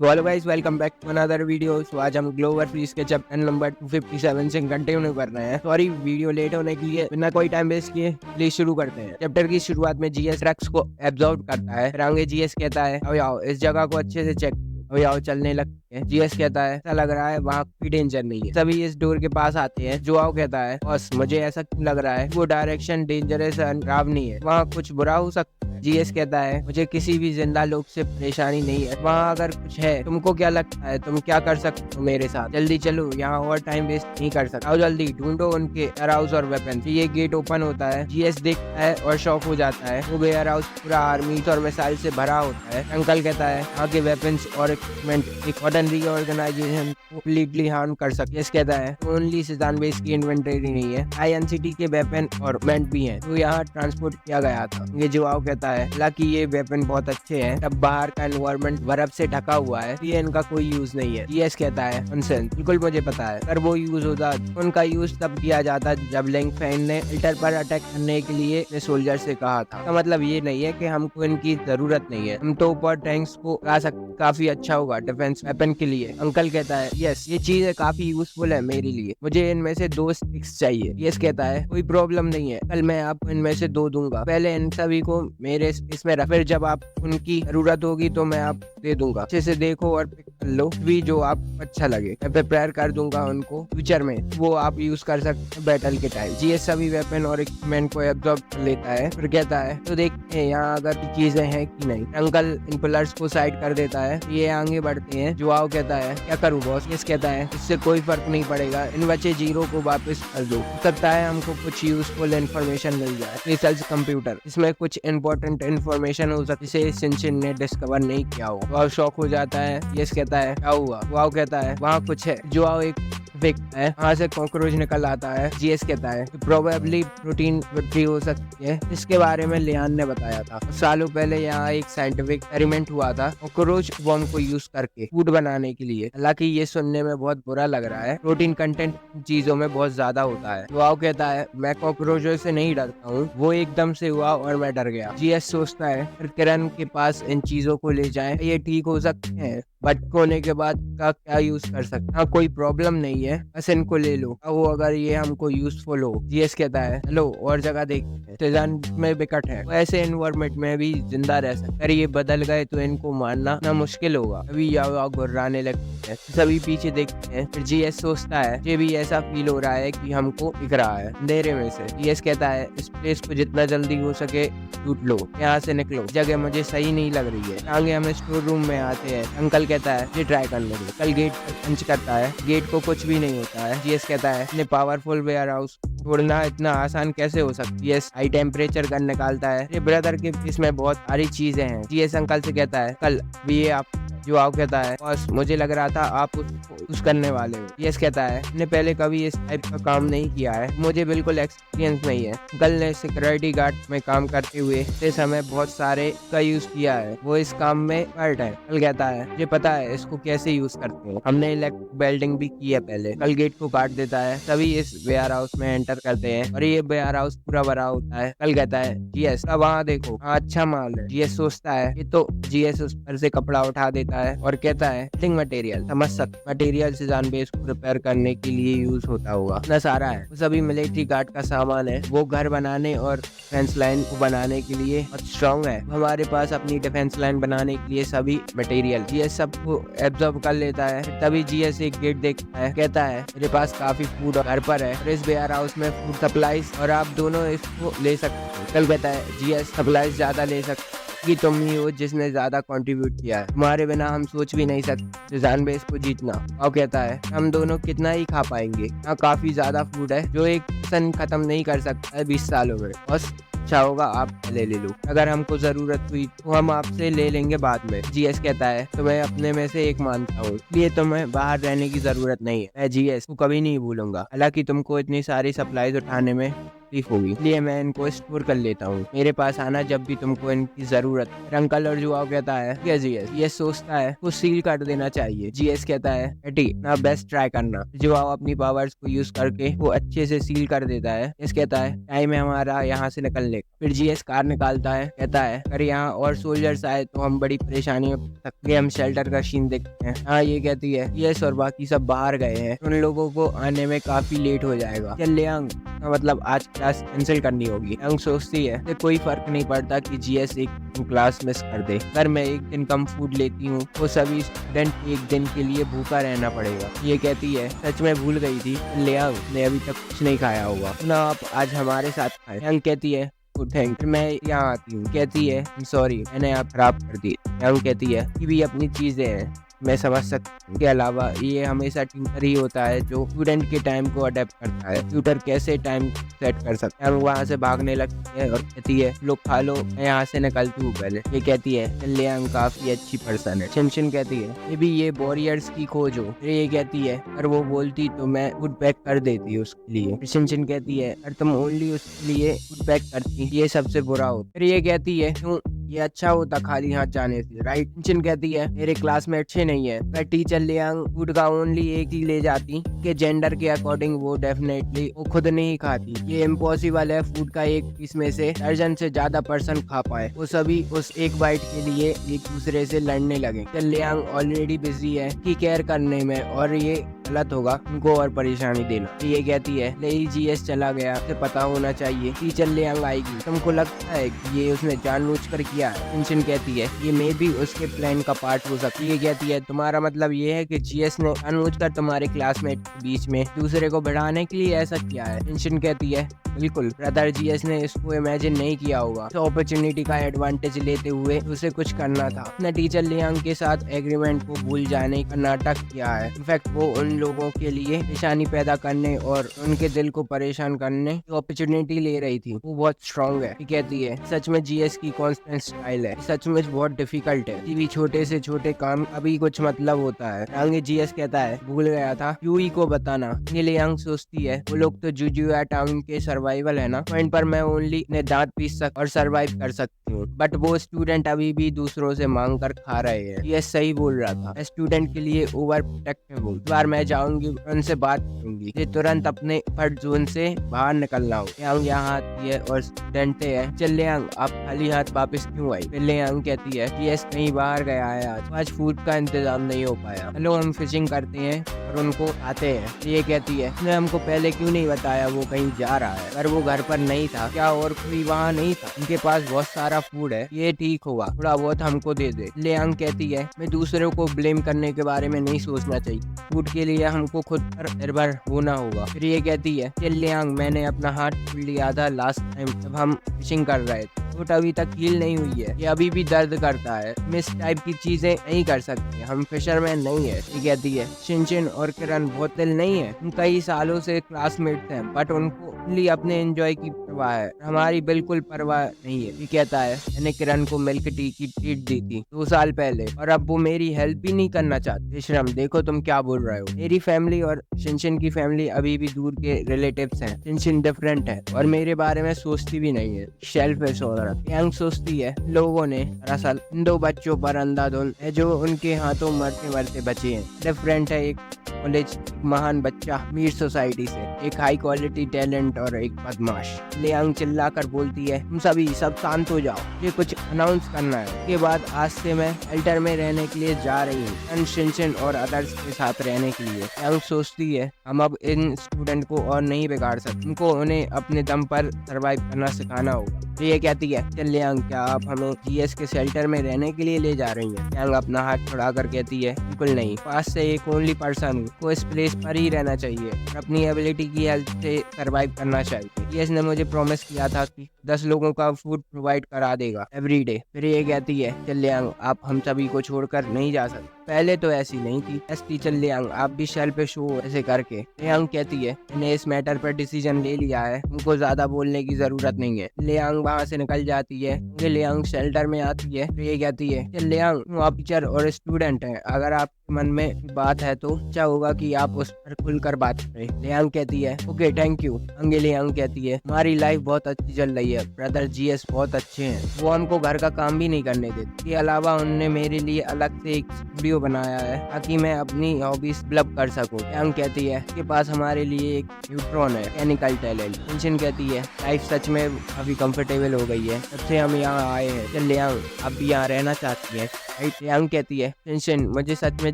तो hello guys, welcome back to another video. तो आज हम ग्लोबल फ्रीज के चैप्टर नंबर 257 से कंटिन्यू कर रहे हैं। सॉरी वीडियो लेट होने के लिए, बिना कोई टाइम वेस्ट किए प्लीज शुरू करते हैं। चैप्टर की शुरुआत में जीएस रक्स को एब्जॉर्ब करता है। फिर आगे जीएस कहता है अब आओ इस जगह को अच्छे से चेक, अभी आओ चलने लगते हैं। जीएस कहता है ऐसा लग रहा है वहाँ कोई डेंजर नहीं है। सभी इस डोर के पास आते हैं। जोआओ कहता है बस मुझे ऐसा क्यों लग रहा है वो डायरेक्शन डेंजरस एंड खराब नहीं है, वहाँ कुछ बुरा हो सकता है। जीएस कहता है मुझे किसी भी जिंदा लोग से परेशानी नहीं है, वहाँ अगर कुछ है तुमको क्या लगता है तुम क्या कर सकते हो मेरे साथ? जल्दी चलो, यहाँ और टाइम वेस्ट नहीं कर सकते। आओ जल्दी ढूंढो उनके वेयर हाउस और वेपन। ये गेट ओपन होता है। जीएस देखता है और शॉक हो जाता है। वो वेयर हाउस पूरा आर्मीज और मिसाइल से भरा होता है। अंकल कहता है यहाँ के वेपन्स और इक्विपमेंट एक मॉडर्न रीऑर्गेनाइजेशन कंप्लीटली हार्म कर सकते। यस कहता है ओनली सीजन बेस की इन्वेंटरी नहीं है, आईएनसीटी के वेपन और मेंट भी हैं तो यहाँ ट्रांसपोर्ट किया गया था। ये जवाब कहता है हालांकि ये वेपन बहुत अच्छे हैं, तब बाहर का एनवायरनमेंट बर्फ से ढका हुआ है, ये इनका कोई यूज नहीं है। जीएस कहता है नॉनसेंस, बिल्कुल मुझे पता है, अगर वो यूज होता उनका यूज तब किया जाता जब लिंग फैन ने अल्टर पर अटैक करने के लिए सोल्जर से कहा था। तो मतलब ये नहीं है कि हमको इनकी जरूरत नहीं है, हम तो ऊपर टैंक्स को ला सकते, काफी अच्छा होगा डिफेंस वेपन के लिए। अंकल कहता है यस ये चीज काफी यूजफुल है मेरे लिए, मुझे इनमें से 2 स्टिक्स चाहिए। यस कहता है कोई प्रॉब्लम नहीं है, कल मैं आपको इनमें से 2 दूंगा, पहले इन सभी को मेरे इसमें रख, फिर जब आप उनकी जरूरत होगी तो मैं आप दे दूंगा। अच्छे से देखो और पिक कर लो भी जो आपको अच्छा लगे, मैं प्रिपेयर कर दूंगा उनको फ्यूचर में, वो आप यूज कर सकते हैं बैटल के टाइम। जीएस सभी वेपन और इक्विपमेंट को एब्जॉर्ब कर लेता है, फिर कहता है तो देखते हैं यहाँ अगर चीजें हैं कि नहीं। अंकल इन पिलर्स को साइड कर देता है, ये आगे बढ़ते हैं। जोआओ कहता है क्या करूँ बॉस? यस कहता है इससे कोई फर्क नहीं पड़ेगा, इन बचे जीरो को वापस कर दो, हो सकता है हमको कुछ यूजफुल इन्फॉर्मेशन मिल जाए। रिसर्च कंप्यूटर, इसमें कुछ इंपॉर्टेंट इन्फॉर्मेशन हो सकती है जिसे सिंचिन ने डिस्कवर नहीं किया हो। वो शॉक हो जाता है। यस कहता है क्या हुआ? वो कहता है वहाँ कुछ है। जोआओ एक फेंकता है, वहाँ से कॉकरोच निकल आता है। जीएस कहता है प्रोबेबली प्रोटीन वृद्धि हो सकती है, इसके बारे में लियान ने बताया था। सालों पहले यहाँ एक साइंटिफिक एक्सपेरिमेंट हुआ था कॉकरोच बॉम्ब को यूज करके फूड बनाने के लिए। हालांकि ये सुनने में बहुत बुरा लग रहा है, प्रोटीन कंटेंट चीजों में बहुत ज्यादा होता है। वो कहता है मैं कॉकरोचों से नहीं डरता हूँ, वो एकदम से हुआ और मैं डर गया। जीएस सोचता है फिर किरण के पास इन चीजों को ले जाए, ये ठीक हो सकते हैं, बट होने के बाद का क्या यूज कर सकते? हाँ कोई प्रॉब्लम नहीं है, बस इनको ले लो, वो अगर ये हमको यूजफुल हो। जीएस कहता है चलो और जगह देखते हैं, सीजन में विकट है, ऐसे एनवायरमेंट में भी जिंदा रह सकते, अगर ये बदल गए तो इनको मारना ना मुश्किल होगा। अभी याओ गुर्राने लगते हैं, सभी पीछे देखते हैं। फिर जीएस सोचता है ये भी ऐसा फील हो रहा है कि हमको दिख रहा है अंधेरे में से। जीएस कहता है इस प्लेस को जितना जल्दी हो सके लूट लो, यहाँ से निकलो, जगह मुझे सही नहीं लग रही है। आगे हम स्टोर रूम में आते हैं। अंकल कहता है ये ट्राई कर लेंगे। कल गेट पर पंच करता है, गेट को कुछ भी नहीं होता है। जीएस कहता है इतने पावरफुल वेयर हाउस तोड़ना इतना आसान कैसे हो सकती है? जीएस हाई टेम्परेचर गन निकालता है, ये ब्रदर के इसमें बहुत सारी चीजें हैं। जीएस अंकल से कहता है कल भी ये आप जो आप कहता है बस मुझे लग रहा था आप कुछ करने वाले हो। यस कहता है मैंने पहले कभी इस टाइप का काम नहीं किया है, मुझे बिल्कुल एक्सपीरियंस नहीं है। कल ने सिक्योरिटी गार्ड में काम करते हुए इस समय बहुत सारे का यूज किया है, वो इस काम में एक्सपर्ट है। कल कहता है मुझे पता है इसको कैसे यूज करते हैं, हमने इलेक्ट्रिक वेल्डिंग भी की है पहले। कल गेट को काट देता है, सभी इस वेयर हाउस में एंटर करते हैं और ये वेयर हाउस पूरा भरा होता है। कल कहता है जीएस अब वहाँ देखो, हाँ अच्छा माल है। जीएस सोचता है ये तो। जीएस उस पर से कपड़ा उठा देता है और कहता है मटेरियल समझ सकते, मटेरियल से जान बेस को रिपेयर करने के लिए यूज होता होगा, इतना सारा है। वो सभी मिलिट्री गार्ड का सामान है, वो घर बनाने और डिफेंस लाइन को बनाने के लिए बहुत स्ट्रॉन्ग है। हमारे पास अपनी डिफेंस लाइन बनाने के लिए सभी मटेरियल। जीएस सबको एब्जॉर्ब कर लेता है। तभी जीएस एक गेट देखता है, कहता है मेरे पास काफी फूड घर पर है और इस वेयर हाउस में फूड सप्लाईज और आप दोनों इसको ले सकते हो। कल कहता है जीएस सप्लाईज ज्यादा ले सकते कि तुम ही हो जिसने ज्यादा कंट्रीब्यूट किया है, तुम्हारे बिना हम सोच भी नहीं सकते जान बेस को जीतना। और कहता है हम दोनों कितना ही खा पाएंगे, यहाँ काफी ज्यादा फूड है जो एक सन खत्म नहीं कर सकता है 20 सालों में, बस अच्छा होगा आप पहले ले लो, अगर हमको जरूरत हुई तो हम आपसे ले लेंगे बाद में। जीएस कहता है तो मैं अपने में से एक मानता हूँ, इसलिए तुम्हें बाहर रहने की जरूरत नहीं है, मैं जीएस को कभी नहीं भूलूंगा। हालांकि तुमको इतनी सारी सप्लाईज उठाने में तकलीफ होगी, इसलिए मैं इनको स्टोर कर लेता हूँ। मेरे पास आना जब भी तुमको इनकी जरूरत। अंकल और जुआओ कहता है ये जीएस ये सोचता है वो सील कर देना चाहिए। जीएस कहता है एटी ना बेस्ट ट्राई करना। जुआओ अपनी पावर्स को यूज करके वो अच्छे से सील कर देता है। जीएस कहता है टाइम है हमारा यहाँ से निकलने का। फिर जीएस कार निकालता है, कहता है अगर यहाँ और सोल्जर्स आए तो हम बड़ी परेशानी में पड़ सकते हैं। हम शेल्टर का सीन देखते हैं। हाँ ये कहती है जीएस और बाकी सब बाहर गए हैं, उन लोगों को आने में काफी लेट हो जाएगा। चल लियांग मतलब आज क्लास कैंसिल करनी होगी। यंग सोचती है कि कोई फर्क नहीं पड़ता कि जीएस एक क्लास मिस कर दे, अगर मैं एक दिन कम फूड लेती हूँ तो सभी स्टूडेंट एक दिन के लिए भूखा रहना पड़ेगा। ये कहती है सच में भूल गई थी, लियांग ने अभी तक कुछ नहीं खाया होगा ना, आप आज हमारे साथ खाए। यंग कहती है थैंक मैं यहाँ आती हूँ। कहती है सॉरी मैंने आप खराब कर दी। यंग कहती है ये भी अपनी चीजें हैं, मैं समझ सकती हूँ। के अलावा ये हमेशा ट्यूटर ही होता है जो स्टूडेंट के टाइम को अडेप्ट करता है। ट्यूटर कैसे टाइम सेट कर सकता है। वहाँ से भागने लगती है और कहती है लो खा लो, मैं यहाँ से निकलती हूँ पहले। ये कहती है लियांग काफी अच्छी पर्सन है। शिनशिन कहती है ये भी ये वॉरियर्स की खोज हो। फिर ये कहती है अगर वो बोलती तो मैं फूड पैक कर देती उसके लिए। शिनशिन कहती है अगर तुम ओनली उसके लिए फूड पैक करती ये सबसे बुरा हो। फिर ये कहती है क्यों ये अच्छा होता खाली हाथ जाने से, राइट। शिनशिन कहती है मेरे क्लास में अच्छे नहीं है, पर टीचर लियांग फूड का ओनली एक ही ले जाती कि जेंडर के अकॉर्डिंग वो डेफिनेटली वो खुद नहीं खाती। ये इम्पॉसिबल है फूड का एक पीस में से दर्जन से ज्यादा पर्सन खा पाए। वो सभी उस एक बाइट के लिए एक दूसरे से लड़ने लगे। लियांग ऑलरेडी बिजी है की केयर करने में और ये गलत होगा उनको और परेशानी देना। ये कहती है ले जीएस चला गया, उसे पता होना चाहिए टीचर लियांग आएगी। तुमको लगता है कि ये उसने जानबूझकर किया है। शिनशिन कहती है ये मे भी उसके प्लान का पार्ट हो सकती है। ये कहती है तुम्हारा मतलब ये है कि जीएस ने जानबूझकर तुम्हारे क्लासमेट के बीच में दूसरे को बढ़ाने के लिए ऐसा किया है। शिनशिन कहती है बिल्कुल ब्रदर, जीएस ने इसको इमेजिन नहीं किया होगा, तो अपॉर्चुनिटी का एडवांटेज लेते हुए उसे कुछ करना था। उसने टीचर लियांग के साथ एग्रीमेंट को भूल जाने का नाटक किया है। इनफैक्ट वो उन लोगों के लिए परेशानी पैदा करने और उनके दिल को परेशान करने की अपॉर्चुनिटी ले रही थी। वो बहुत स्ट्रांग है। कहती है सच में जीएस की कॉन्स्टेंट स्टाइल है, सच में बहुत डिफिकल्ट है। किसी भी छोटे से छोटे काम अभी कुछ मतलब होता है। आगे जीएस कहता है भूल गया था यूई को बताना। लियांग सोचती है वो लोग तो जुजुया टाउन के सर्वाइवल है ना, पॉइंट पर मैं ओनली ने दांत पीस सक और सर्वाइव कर सकती हूँ, बट वो स्टूडेंट अभी भी दूसरों से मांग कर खा रहे हैं। ये सही बोल रहा था, स्टूडेंट के लिए ओवर प्रोटेक्टिव हूँ। इस बार मैं जाऊंगी उनसे बात करूंगी, ये तुरंत अपने फर्ट जोन से बाहर निकलना हो। यहाँ आती है और स्टूडेंट है चल लियांग आप खाली हाथ वापस क्यों आई। फिर लियांग कहती है जीएस कहीं बाहर गया है, आज फूड का इंतजाम नहीं हो पाया, चलो हम फिशिंग करते हैं और उनको आते हैं। ये कहती है उसने हमको पहले क्यों नहीं बताया वो कहीं जा रहा है, अगर वो घर पर नहीं था क्या और कोई वहाँ नहीं था, उनके पास बहुत सारा फूड है, ये ठीक होगा, थोड़ा बहुत हमको दे दे। लियांग कहती है मैं दूसरों को ब्लेम करने के बारे में नहीं सोचना चाहिए, फूड के लिए हमको खुद पर निर्भर होना होगा। फिर ये कहती है लियांग मैंने अपना हाथ छोड़ लिया था लास्ट टाइम जब हम फिशिंग कर रहे थे, चोट अभी तक हील नहीं हुई है, ये अभी भी दर्द करता है, मिस टाइप की चीजें नहीं कर सकते, हम फिशरमैन नहीं है। ये कहती है शिनशिन और किरण बहुत दिल नहीं है, उन कई सालों से क्लासमेट्स हैं, बट उनको ओनली अपने एंजॉय की परवाह है, हमारी बिल्कुल परवाह नहीं है। ये कहता है मैंने किरण को मिल्क टी की ट्रीट दी थी 2 साल पहले और अब वो मेरी हेल्प भी नहीं करना चाहती। विश्रम देखो तुम क्या बोल रहे हो, मेरी फैमिली और शिनशिन की फैमिली अभी भी दूर के रिलेटिव्स हैं, शिनशिन डिफरेंट है और मेरे बारे में सोचती भी नहीं है, सेल्फिश औरत। यांग सोचती है लोगों ने दरअसल 2 बच्चों पर अंधाधुंध है जो उनके हाथों मरते मरते बचे हैं। डिफरेंट है एक कॉलेज महान बच्चा अमीर सोसाइटी से, एक हाई क्वालिटी टैलेंट और एक बदमाश। लियांग चिल्लाकर बोलती है तुम सभी सब शांत हो जाओ, ये कुछ अनाउंस करना है। उसके बाद आज से मैं शेल्टर में रहने के लिए जा रही हूँ, शिनशिन और अदर्स के साथ रहने के लिए। यांग सोचती है हम अब इन स्टूडेंट को और नहीं बिगाड़ सकते, उनको उन्हें अपने दम पर सर्वाइव करना सिखाना होगा। ये कहती है चल लियांग क्या आप हमें जीएस के शेल्टर में रहने के लिए ले जा रही हैं। यांग अपना हाथ छुड़ाकर कहती है बिल्कुल नहीं, पास से एक ओनली पर्सन हूँ को इस प्लेस पर ही रहना चाहिए और अपनी एबिलिटी की हेल्प से सर्वाइव करना चाहिए। जीएस ने मुझे प्रॉमिस किया था कि 10 लोगों का फूड प्रोवाइड करा देगा एवरी डे। फिर ये कहती है चल लियांग आप हम सभी को छोड़कर नहीं जा सकते, पहले तो ऐसी नहीं थी। एस टीचर लियांग आप भी सेल्फिश हो ऐसे करके। लियांग कहती है मैंने इस मैटर पर डिसीजन ले लिया है, उनको ज्यादा बोलने की जरूरत नहीं है। लियांग वहाँ से निकल जाती है। लियांग शेल्टर में आती है। फिर ये कहती है लियांग आप टीचर और स्टूडेंट हैं, अगर आप मन में बात है तो अच्छा होगा कि आप उस पर खुलकर बात करें। लियांग कहती है ओके थैंक यू। अंगे लियांग कहती है हमारी लाइफ बहुत अच्छी चल रही है, ब्रदर जीएस बहुत अच्छे हैं, वो हमको घर का काम भी नहीं करने देते। इसके अलावा उन्होंने मेरे लिए अलग से एक स्टूडियो बनाया है ताकि मैं अपनी हॉबीज डेवलप कर सकूं। लियांग कहती है उसके पास हमारे लिए एक न्यूट्रॉन है, मैकेनिकल टैलेंट। शिनशिन कहती है लाइफ सच में अभी कंफर्टेबल हो गई है, तब से हम यहाँ आए हैं। चल लियांग अब भी यहाँ रहना चाहती है। लियांग कहती है शिनशिन मुझे सच में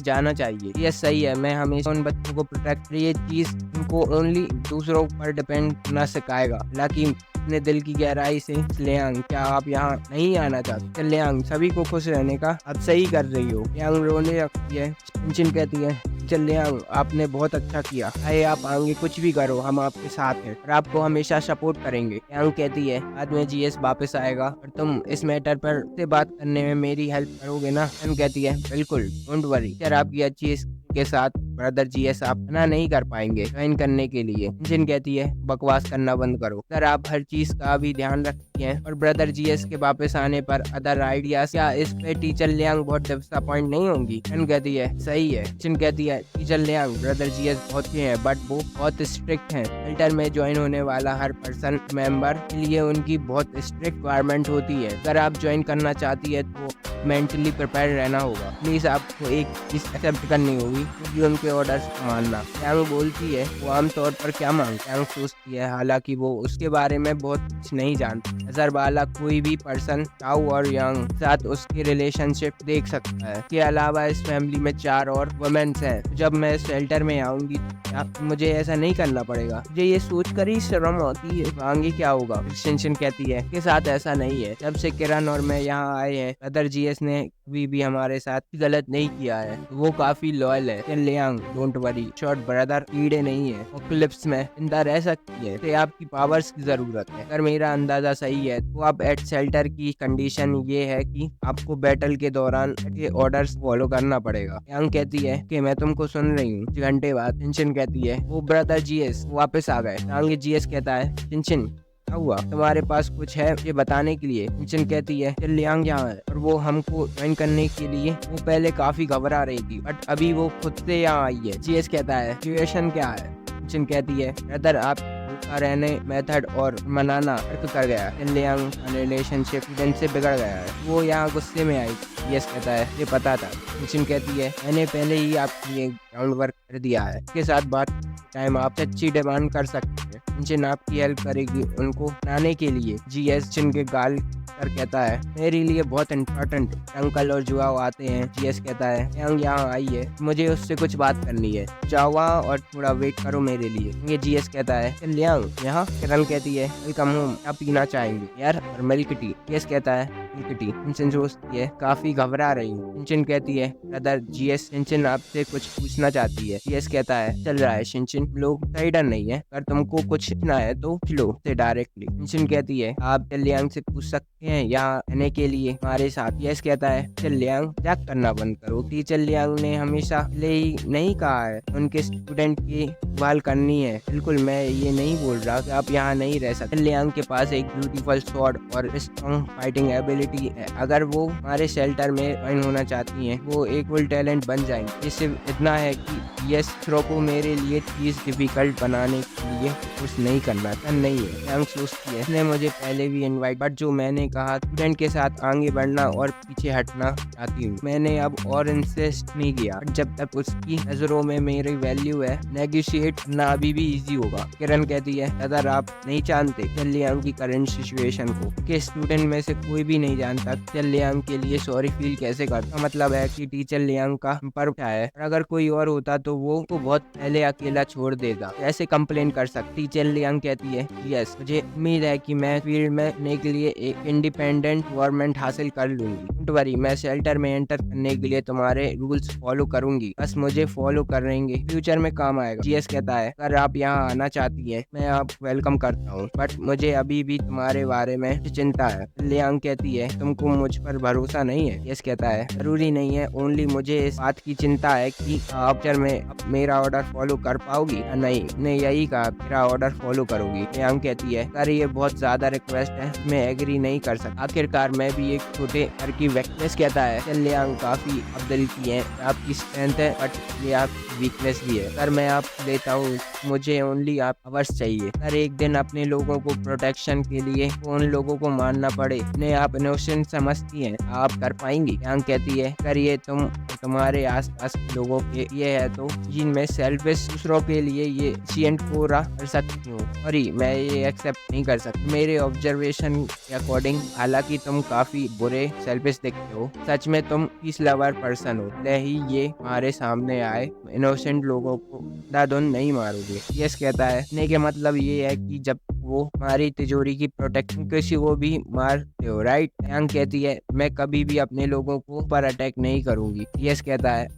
जाना चाहिए। ये सही है, मैं हमेशा उन बच्चों को प्रोटेक्ट, ये चीज उनको ओनली दूसरों पर डिपेंड ना सिखाएगा, हालांकि अपने दिल की गहराई से। लियांग क्या आप यहाँ नहीं आना चाहते? लियांग सभी को खुश रहने का अब सही कर रही हो। लियांग रोने लगती है। शिनशिन कहती है चल लियांग आपने बहुत अच्छा किया, अरे आप आगे कुछ भी करो हम आपके साथ हैं और आपको हमेशा सपोर्ट करेंगे। लियांग कहती है बाद में जीएस वापस आएगा और तुम इस मैटर पर से बात करने में मेरी हेल्प करोगे ना? लियांग कहती है बिल्कुल डोंट वरी सर, आपकी अच्छी के साथ ब्रदर जीएस आप मना नहीं कर पाएंगे ज्वाइन करने के लिए। जिन कहती है बकवास करना बंद करो सर, आप हर चीज का भी ध्यान रखती हैं और ब्रदर जीएस के वापस आने पर अदर आइडियाज क्या इस पे टीचर लियांग बहुत डिसअपॉइंट नहीं होंगी? जिन कहती है सही है। जिन कहती है टीचर लियांग ब्रदर जीएस बहुत अच्छे हैं बट वो बहुत स्ट्रिक्ट हैं, फिल्टर में ज्वाइन होने वाला हर पर्सन मेंबर के लिए उनकी बहुत स्ट्रिक्ट रिक्वायरमेंट होती है। अगर आप ज्वाइन करना चाहती है तो मेंटली प्रिपेयर रहना होगा, प्लीज आपको एक चीज एक्सेप्ट करनी होगी क्योंकि उनके ऑर्डर्स मानना। लियांग बोलती है वो आमतौर पर क्या मांगती है? लियांग सोचती है हालांकि वो उसके बारे में बहुत कुछ नहीं जानती। नजर वाला कोई भी पर्सन चाओ और यांग साथ उसकी रिलेशनशिप देख सकता है। इसके अलावा इस फैमिली में 4 और वुमेन्स हैं। जब मैं शेल्टर में आऊंगी तो मुझे ऐसा नहीं करना पड़ेगा, मुझे ये सोचकर ही शर्म आती है आगे क्या होगा। शिनशिन कहती है के साथ ऐसा नहीं है, जब से किरण और मैं यहाँ आए हैं ब्रदर जीएस ने कभी भी हमारे साथ गलत नहीं किया है, वो काफी लॉयल है। Liang don't worry short brother कीड़े नहीं है, क्लिप्स में जिंदा रह सकती है, तो आपकी पावर्स की जरूरत है। अगर मेरा अंदाजा सही है तो आप एट शेल्टर की कंडीशन ये है कि आपको बैटल के दौरान ये ऑर्डर्स फॉलो करना पड़ेगा। लियांग कहती है कि मैं तुमको सुन रही हूँ। घंटे बाद शिनशिन कहती है वो ब्रदर जीएस वापस आ गए। लियांग जीएस कहता है शिनशिन क्या हुआ, तुम्हारे पास कुछ है ये बताने के लिए? शिनशिन कहती है लियांग यहाँ है और वो हमको ज्वाइन करने के लिए, वो पहले काफी घबरा रही थी बट अभी वो खुद से यहाँ आई है। जीएस कहता है सिचुएशन क्या है? शिनशिन कहती है ब्रदर आप का रहने मेथड और मनाना अर्थ कर गया है। लियांग रिलेशनशिप से बिगड़ गया है, वो यहाँ गुस्से में आई। यस कहता है ये पता था। शिनशिन कहती है मैंने पहले ही आपके लिए ग्राउंड वर्क कर दिया है, इसके साथ बात टाइम आप अच्छी डिमांड कर सकते हैं। शिनशिन आपकी हेल्प करेगी उनको बनाने के लिए। जीएस शिन के गाल कर कहता है मेरे लिए बहुत इम्पोर्टेंट अंकल और जुआओ आते हैं। जीएस कहता है यांग यहाँ आई है, मुझे उससे कुछ बात करनी है, जाओ और थोड़ा वेट करो मेरे लिए। ये जीएस कहता है लियांग यहाँ? किरण कहती है वेलकम होम, आप पीना चाहेंगे यार और मिल्क टी? जीएस कहता है मिल्क टी। शिनशिन सोचती है काफी घबरा रही हूँ। शिनशिन कहती है ब्रदर जीएस शिनशिन आपसे कुछ पूछना चाहती है। जीएस कहता है चल रहा है शिनशिन, लोग सही डर नहीं है, अगर तुमको कुछ पूछना है तो लो से डायरेक्टली। शिनशिन कहती है आप लियांग से पूछ सकते हैं यहाँ रहने के लिए हमारे साथ। यस कहता है लियांग मजाक करना बंद करो, टीचर लियांग ने हमेशा पहले ही नहीं कहा है उनके स्टूडेंट की देखभाल करनी है। बिल्कुल मैं ये नहीं बोल रहा कि आप यहाँ नहीं रह सकते। लियांग के पास एक ब्यूटीफुल स्वॉर्ड और स्ट्रॉन्ग फाइटिंग एबिलिटी है, अगर वो हमारे शेल्टर में ज्वाइन होना चाहती हैं वो एक फुल टैलेंट बन जाएंगे। ये सिर्फ इतना है कि यस थ्रो को मेरे लिए चीज डिफिकल्ट बनाने के लिए कुछ नहीं करना नहीं है। लियांग सोचती है इसने मुझे पहले भी इनवाइट, बट जो मैंने कहा स्टूडेंट के साथ आगे बढ़ना और पीछे हटना चाहती हूँ, मैंने अब और इंसिस्ट नहीं किया। जब तक उसकी नजरों में मेरी वैल्यू है नेगोशिएट करना अभी भी इजी होगा। किरण कहती है अगर आप नहीं जानते लियांग की करंट सिचुएशन को, कि स्टूडेंट में से कोई भी नहीं जानता लियांग के लिए सॉरी फील कैसे करता, मतलब है कि टीचर लियांग का पर है, अगर कोई और होता तो वो बहुत पहले अकेला छोड़ देता, ऐसे कंप्लेन कर सकती। टीचर लियांग कहती है यस मुझे उम्मीद है कि मैं फील्ड में रहने के लिए एक इंडिपेंडेंट गवर्नमेंट हासिल कर लूंगी। डोंट वरी मैं शेल्टर में एंटर करने के लिए तुम्हारे रूल्स फॉलो करूंगी, बस मुझे फॉलो करेंगे फ्यूचर में काम आएगा। जीएस कहता है अगर आप यहाँ आना चाहती है मैं आप वेलकम करता हूँ, बट मुझे अभी भी तुम्हारे बारे में चिंता है। लियांग कहती है है तुमको मुझ पर भरोसा नहीं है। यस कहता है जरूरी नहीं है, ओनली मुझे इस बात की चिंता है कि फ्यूचर में मेरा ऑर्डर फॉलो कर पाओगी या नहीं। ने यही कहा मेरा ऑर्डर फॉलो करोगी। लियांग कहती है सर ये बहुत ज्यादा रिक्वेस्ट है, मैं एग्री नहीं कर सकता, आखिरकार मैं भी एक छोटे घर की व्यक्ति। कहता है लियांग काफी अबिलिटी है, आपकी स्ट्रेंथ है बट ये आपकी वीकनेस भी है। सर मैं आप लेता हूँ, मुझे ओनली आप अवर्स चाहिए। सर एक दिन अपने लोगों को प्रोटेक्शन के लिए उन लोगों को मारना पड़े, उन्हें आप इनोसेंट समझती हैं, आप कर पाएंगी। यांग कहती है सर ये तुम्हारे आसपास के लोगों के ये है तो जिनमें सेल्फिश दूसरों के लिए ये एफिशिएंट पूरा कर सकती हूँ। सॉरी मैं ये एक्सेप्ट नहीं कर सकती मेरे ऑब्जर्वेशन के अकॉर्डिंग। हालांकि तुम काफी बुरे सेल्फिश दिखते हो, सच में तुम पीस लवर पर्सन हो, ले ही ये हमारे सामने आए इनोसेंट लोगों को दादुन नहीं मारोगे। यस कहता है ने के मतलब ये है कि जब वो हमारी तिजोरी की प्रोटेक्शन किसी को भी मारते हो, राइट। यांग कहती है मैं कभी भी अपने लोगों को पर अटैक नहीं करूंगी। यस कहता है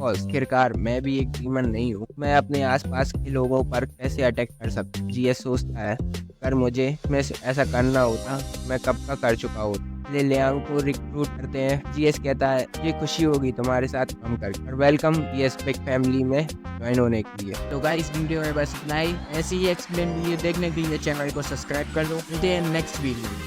आखिरकार मैं भी एक डीमन नहीं हूँ, मैं अपने आसपास के लोगों पर कैसे अटैक कर सकता हूँ। जीएस सोचता है अगर मुझे में ऐसा करना होता मैं कब का कर चुका होता। लियांग को रिक्रूट करते हैं। जीएस कहता है ये खुशी होगी तुम्हारे साथ काम करके और वेलकम जीएस बिग फैमिली में ज्वाइन होने के लिए। तो गाइस वीडियो में बस इतना ही, ऐसे ही एक्सप्लेन वीडियो देखने के लिए चैनल को सब्सक्राइब कर दो। मिलते हैं नेक्स्ट वीडियो में।